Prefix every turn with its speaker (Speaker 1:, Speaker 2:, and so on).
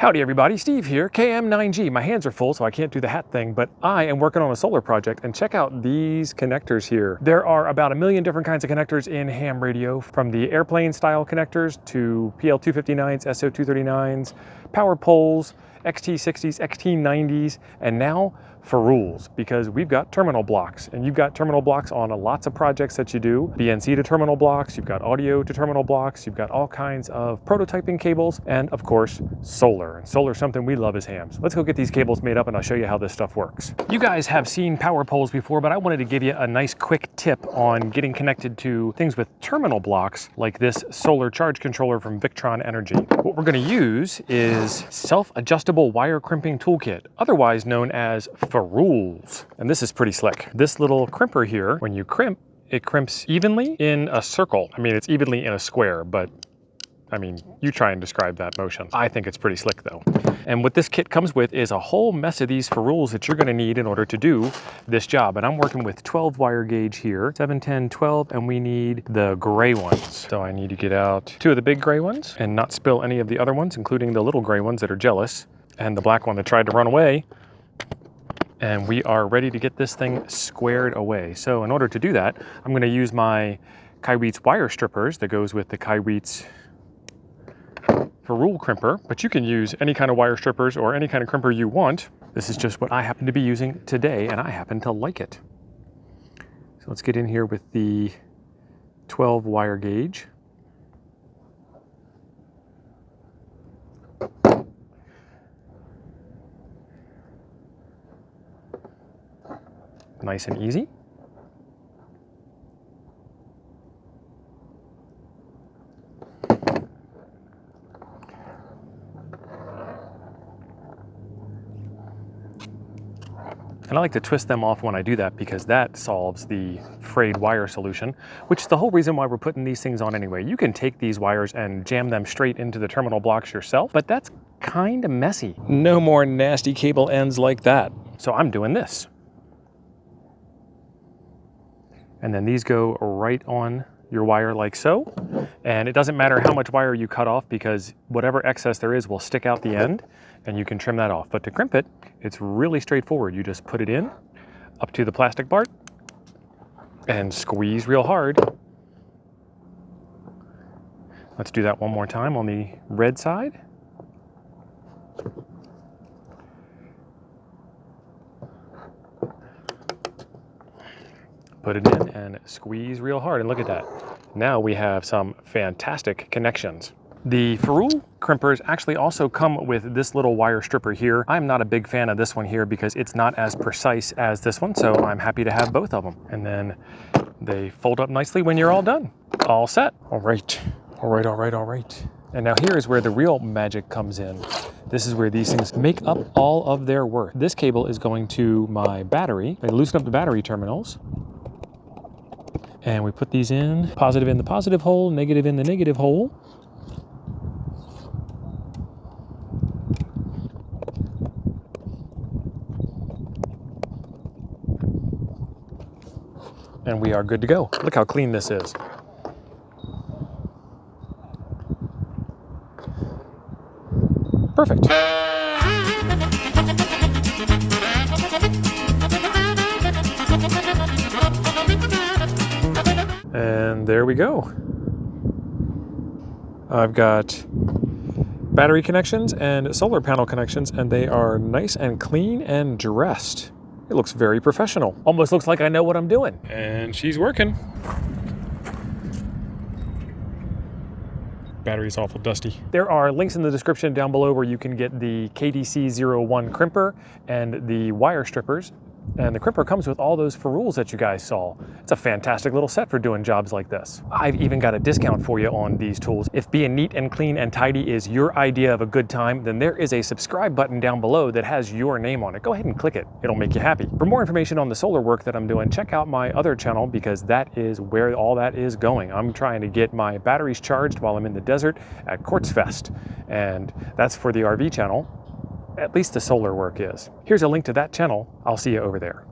Speaker 1: Howdy everybody, Steve here, KM9G. My hands are full so I can't do the hat thing, but I am working on a solar project, and check out these connectors here. There are about 1 million different kinds of connectors in ham radio, from the airplane style connectors to PL259s, SO239s, power poles, XT60s, XT90s, and now ferrules, because we've got terminal blocks, and you've got terminal blocks on lots of projects that you do. BNC to terminal blocks, you've got audio to terminal blocks, you've got all kinds of prototyping cables, and of course, solar. And solar is something we love as hams. Let's go get these cables made up and I'll show you how this stuff works. You guys have seen power poles before, but I wanted to give you a nice quick tip on getting connected to things with terminal blocks like this solar charge controller from Victron Energy. What we're going to use is self-adjustable wire crimping toolkit, otherwise known as ferrules. And this is pretty slick. This little crimper here, when you crimp, it crimps evenly in a circle. I mean, it's evenly in a square, but I mean, you try and describe that motion. I think it's pretty slick though. And what this kit comes with is a whole mess of these ferrules that you're gonna need in order to do this job. And I'm working with 12 wire gauge here, 7, 10, 12, and we need the gray ones. So I need to get out 2 of the big gray ones and not spill any of the other ones, including the little gray ones that are jealous, and the black one that tried to run away. And we are ready to get this thing squared away. So in order to do that, I'm gonna use my Kaiweets wire strippers that goes with the Kaiweets ferrule crimper, but you can use any kind of wire strippers or any kind of crimper you want. This is just what I happen to be using today, and I happen to like it. So let's get in here with the 12 wire gauge. Nice and easy. And I like to twist them off when I do that, because that solves the frayed wire solution, which is the whole reason why we're putting these things on anyway. You can take these wires and jam them straight into the terminal blocks yourself, but that's kind of messy. No more nasty cable ends like that. So I'm doing this. And then these go right on your wire like so. And it doesn't matter how much wire you cut off, because whatever excess there is will stick out the end and you can trim that off. But to crimp it, it's really straightforward. You just put it in up to the plastic part and squeeze real hard. Let's do that one more time on the red side. Put it in and squeeze real hard, and look at that. Now we have some fantastic connections. The ferrule crimpers actually also come with this little wire stripper here. I'm not a big fan of this one here because it's not as precise as this one, so I'm happy to have both of them. And then they fold up nicely when you're all done. All set. All right. And now here is where the real magic comes in. This is where these things make up all of their worth. This cable is going to my battery. I loosen up the battery terminals. And we put these in, positive in the positive hole, negative in the negative hole. And we are good to go. Look how clean this is. Perfect. And there we go. I've got battery connections and solar panel connections, and they are nice and clean and dressed. It looks very professional. Almost looks like I know what I'm doing. And she's working. Battery's awful dusty. There are links in the description down below where you can get the KDC-01 crimper and the wire strippers. And the crimper comes with all those ferrules that you guys saw. It's a fantastic little set for doing jobs like this. I've even got a discount for you on these tools. If being neat and clean and tidy is your idea of a good time, then there is a subscribe button down below that has your name on it. Go ahead and click it. It'll make you happy. For more information on the solar work that I'm doing, check out my other channel, because that is where all that is going. I'm trying to get my batteries charged while I'm in the desert at Quartz Fest, and that's for the RV channel. At least the solar work is. Here's a link to that channel. I'll see you over there.